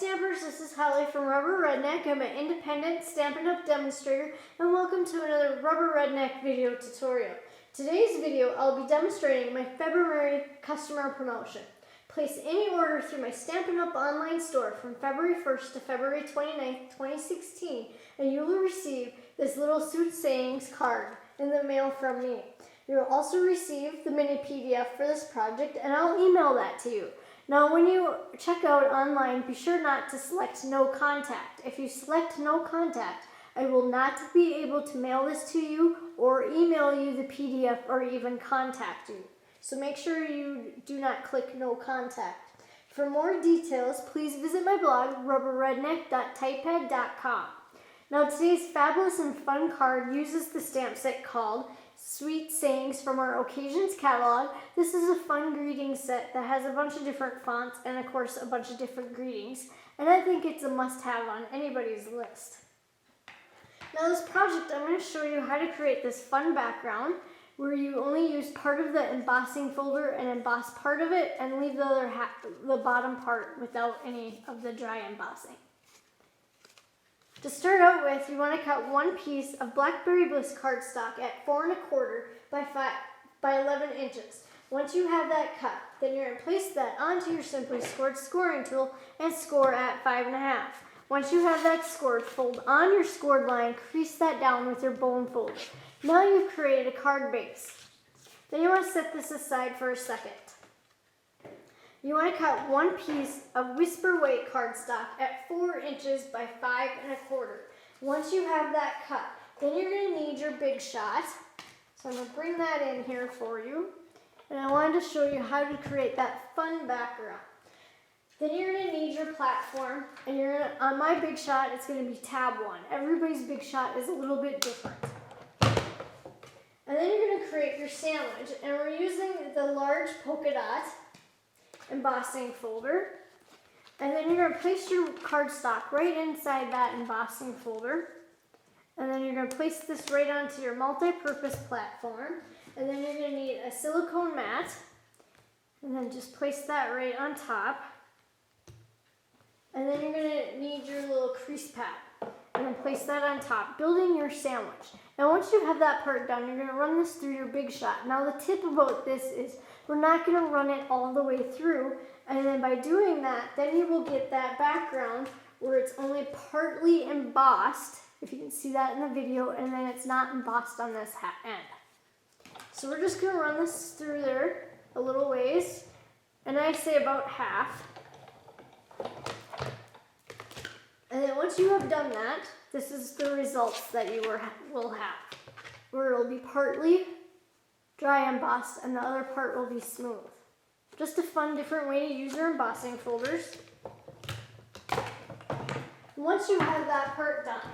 Stampers, this is Holly from Rubber Redneck. I'm an independent Stampin' Up demonstrator, and welcome to another Rubber Redneck video tutorial. Today's video, I'll be demonstrating my February customer promotion. Place any order through my Stampin' Up online store from February 1st to February 29th, 2016, and you will receive this little Sweet Sayings card in the mail from me. You will also receive the mini PDF for this project, and I'll email that to you. Now, when you check out online, be sure not to select no contact. If you select no contact, I will not be able to mail this to you or email you the PDF or even contact you. So make sure you do not click no contact. For more details, please visit my blog, rubberredneck.typepad.com. Now, today's fabulous and fun card uses the stamp set called Sweet Sayings from our Occasions catalog. This is a fun greeting set that has a bunch of different fonts and, of course, a bunch of different greetings. And I think it's a must-have on anybody's list. Now, this project, I'm going to show you how to create this fun background where you only use part of the embossing folder and emboss part of it and leave the other half, the bottom part, without any of the dry embossing. To start out with, you want to cut one piece of Blackberry Bliss cardstock at 4 1/4 by 11 inches. Once you have that cut, then you're going to place that onto your Simply Scored scoring tool and score at 5 1/2. Once you have that scored, fold on your scored line, crease that down with your bone folder. Now you've created a card base. Then you want to set this aside for a second. You want to cut one piece of Whisper White cardstock at 4 inches by 5 1/4. Once you have that cut, then you're going to need your Big Shot. So I'm going to bring that in here for you. And I wanted to show you how to create that fun background. Then you're going to need your platform. And on my Big Shot, it's going to be tab 1. Everybody's Big Shot is a little bit different. And then you're going to create your sandwich. And we're using the large polka dot embossing folder, and then you're going to place your cardstock right inside that embossing folder, and then you're going to place this right onto your multi-purpose platform, and then you're going to need a silicone mat, and then just place that right on top, and then you're going to need your little crease pad, and then place that on top, building your sandwich. Now once you have that part done, you're going to run this through your Big Shot. Now the tip about this is we're not going to run it all the way through, and then by doing that, then you will get that background where it's only partly embossed, if you can see that in the video, and then it's not embossed on this end. So we're just going to run this through there a little ways, and I say about half. And then once you have done that, this is the results that you will have, where it will be partly dry embossed and the other part will be smooth. Just a fun, different way to use your embossing folders. Once you have that part done,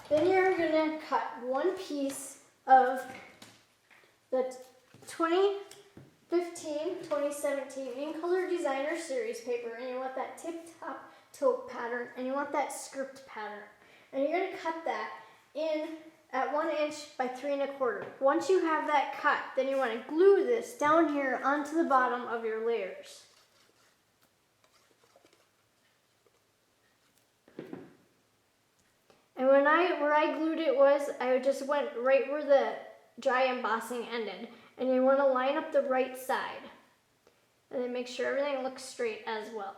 then you're going to cut one piece of the 2015-2017 In Color Designer Series paper, and you want that tip-top taupe pattern, and you want that script pattern. And you're going to cut that in at 1 inch by 3 1/4. Once you have that cut, then you want to glue this down here onto the bottom of your layers. And where I glued it was, I just went right where the dry embossing ended. And you want to line up the right side. And then make sure everything looks straight as well.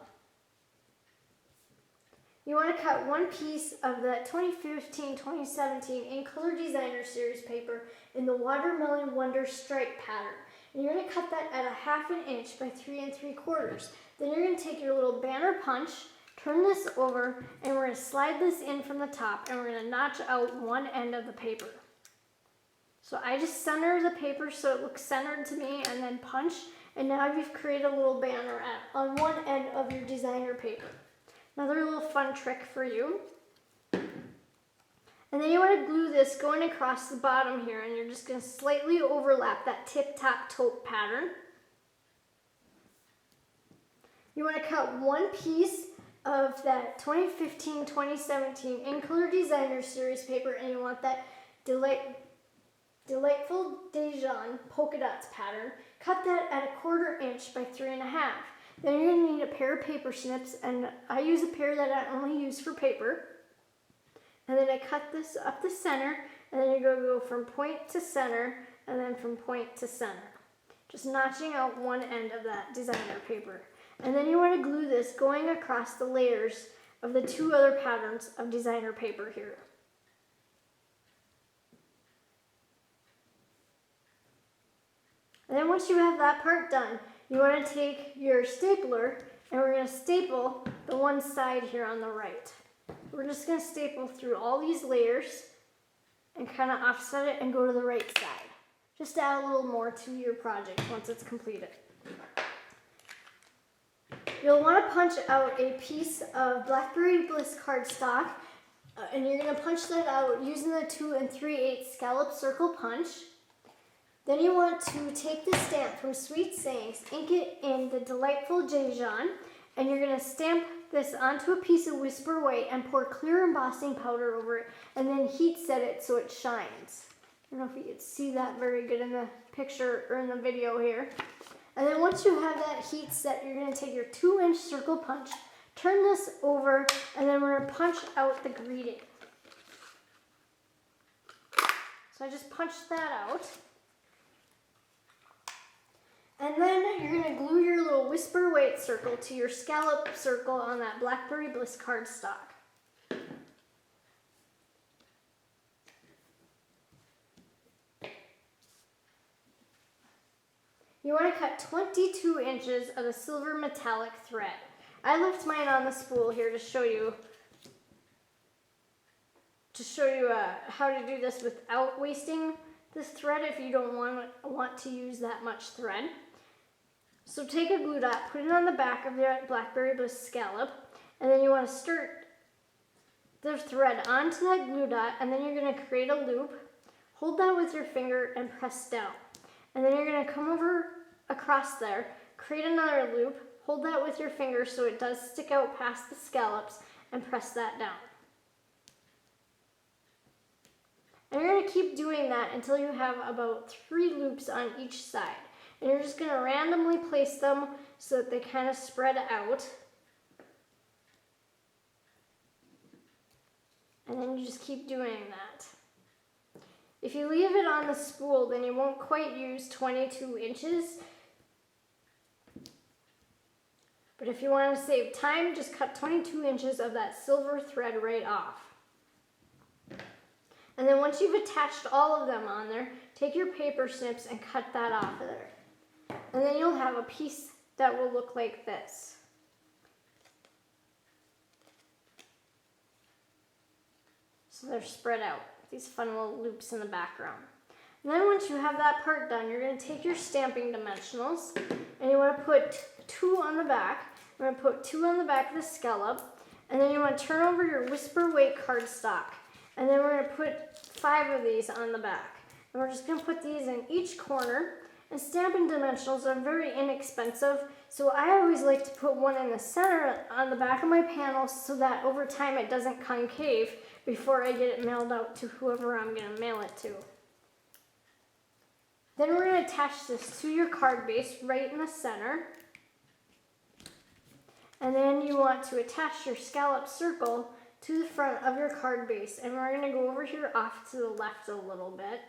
You want to cut one piece of the 2015-2017 In Color Designer Series paper in the Watermelon Wonder Stripe pattern. And you're going to cut that at a 1/2 inch by 3 3/4. Then you're going to take your little banner punch, turn this over, and we're going to slide this in from the top, and we're going to notch out one end of the paper. So I just center the paper so it looks centered to me, and then punch, and now you've created a little banner on one end of your designer paper. Another little fun trick for you. And then you want to glue this going across the bottom here, and you're just going to slightly overlap that tip-top taupe pattern. You want to cut one piece of that 2015-2017 In Color Designer Series paper, and you want that Delightful Dijon polka dots pattern. Cut that at a 1/4 inch by 3 1/2. Then you're going to need a pair of paper snips, and I use a pair that I only use for paper. And then I cut this up the center, and then you're going to go from point to center, and then from point to center. Just notching out one end of that designer paper. And then you want to glue this going across the layers of the two other patterns of designer paper here. And then once you have that part done, you want to take your stapler and we're going to staple the one side here on the right. We're just going to staple through all these layers and kind of offset it and go to the right side. Just to add a little more to your project once it's completed. You'll want to punch out a piece of Blackberry Bliss cardstock, and you're going to punch that out using the 2 3/8 scallop circle punch. Then you want to take the stamp from Sweet Sayings, ink it in the Delightful Dijon, and you're going to stamp this onto a piece of Whisper White and pour clear embossing powder over it, and then heat set it so it shines. I don't know if you can see that very good in the picture or in the video here. And then once you have that heat set, you're going to take your 2-inch circle punch, turn this over, and then we're going to punch out the greeting. So I just punched that out. And then you're going to glue your little Whisper White circle to your scallop circle on that Blackberry Bliss cardstock. You want to cut 22 inches of a silver metallic thread. I left mine on the spool here to show you how to do this without wasting this thread if you don't want to use that much thread. So take a glue dot, put it on the back of the Blackberry Bliss scallop, and then you want to start the thread onto that glue dot, and then you're going to create a loop, hold that with your finger, and press down. And then you're going to come over across there, create another loop, hold that with your finger so it does stick out past the scallops, and press that down. And you're going to keep doing that until you have about 3 loops on each side. And you're just going to randomly place them so that they kind of spread out. And then you just keep doing that. If you leave it on the spool, then you won't quite use 22 inches. But if you want to save time, just cut 22 inches of that silver thread right off. And then once you've attached all of them on there, take your paper snips and cut that off of there. And then you'll have a piece that will look like this. So they're spread out, these fun little loops in the background. And then once you have that part done, you're going to take your stamping dimensionals and you want to put 2 on the back. We're going to put 2 on the back of the scallop, and then you want to turn over your Whisper White cardstock. And then we're going to put 5 of these on the back. And we're just going to put these in each corner. And stamping dimensionals are very inexpensive, so I always like to put one in the center on the back of my panel so that over time it doesn't concave before I get it mailed out to whoever I'm going to mail it to. Then we're going to attach this to your card base right in the center. And then you want to attach your scallop circle to the front of your card base. And we're going to go over here off to the left a little bit.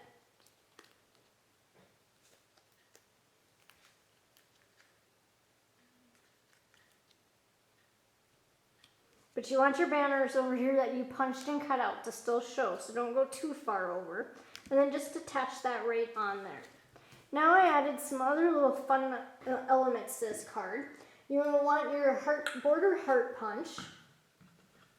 But you want your banners over here that you punched and cut out to still show, so don't go too far over. And then just attach that right on there. Now I added some other little fun elements to this card. You're going to want your border heart punch,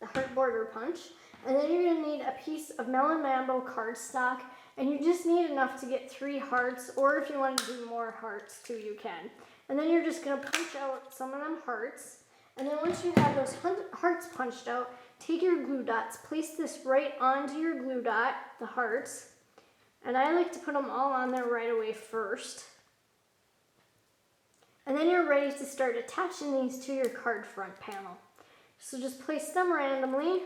the heart border punch, and then you're going to need a piece of Melon Mambo cardstock, and you just need enough to get 3 hearts, or if you want to do more hearts too, you can. And then you're just going to punch out some of them hearts. And then once you have those hearts punched out, take your glue dots, place this right onto your glue dot, the hearts. And I like to put them all on there right away first. And then you're ready to start attaching these to your card front panel. So just place them randomly.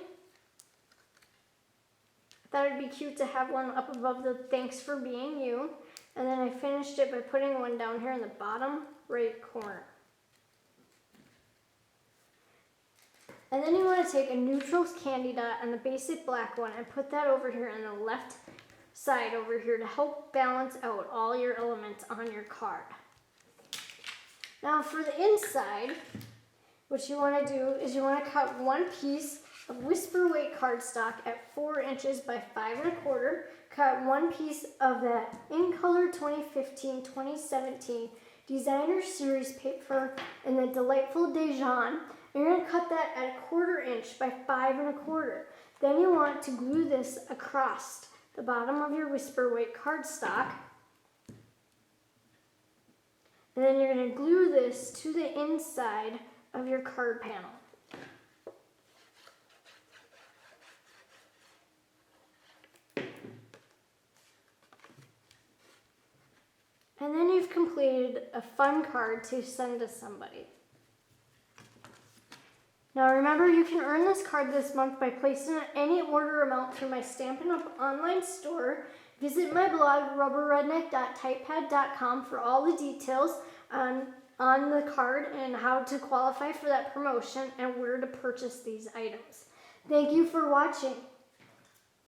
I thought it'd be cute to have one up above the thanks for being you. And then I finished it by putting one down here in the bottom right corner. And then you want to take a neutral candy dot and the basic black one and put that over here on the left side over here to help balance out all your elements on your card. Now for the inside, what you want to do is you want to cut one piece of whisper weight cardstock at 4 inches by 5 1/4. Cut one piece of that In Color 2015-2017 Designer Series paper in the Delightful Dijon. You're going to cut that at 1/4 inch by 5 1/4. Then you want to glue this across the bottom of your whisper weight cardstock. And then you're going to glue this to the inside of your card panel. And then you've completed a fun card to send to somebody. Now remember, you can earn this card this month by placing any order amount through my Stampin' Up! Online store. Visit my blog, rubberredneck.typepad.com, for all the details on the card and how to qualify for that promotion and where to purchase these items. Thank you for watching.